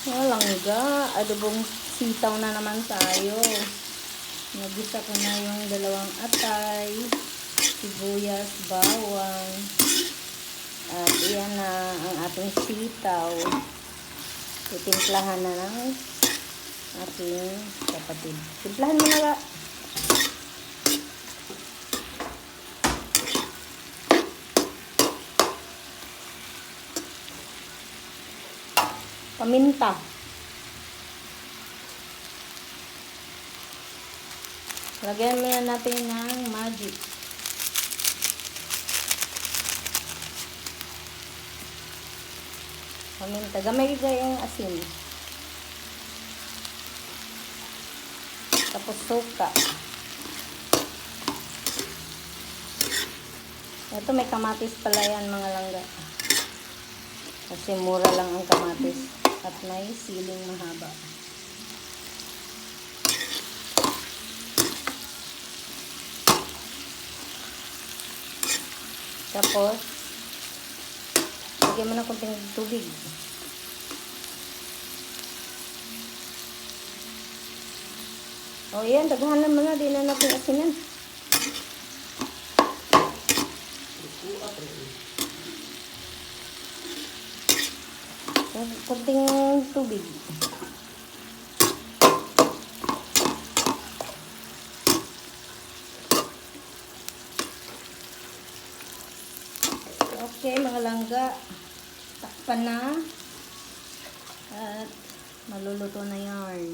Langga, adobong sitaw na naman tayo. Nagisa ko na yung dalawang atay, sibuyas, bawang, at iyan na ang ating sitaw. Titimplahan na ng ating kapatid. Timplahan mo na ba? Paminta. Lagyan muna natin ng magic. Paminta. Gamay yung asin. Tapos suka. Ito may kamatis pala yan mga langga. Kasi mura lang ang kamatis. At may siling mahaba. Tapos, lagyan mo na konting tubig. O yan, daghanan mo na. Di na natin asinan. Konting tubig. Okay, mga langga. Takpan na. At maluluto na yan.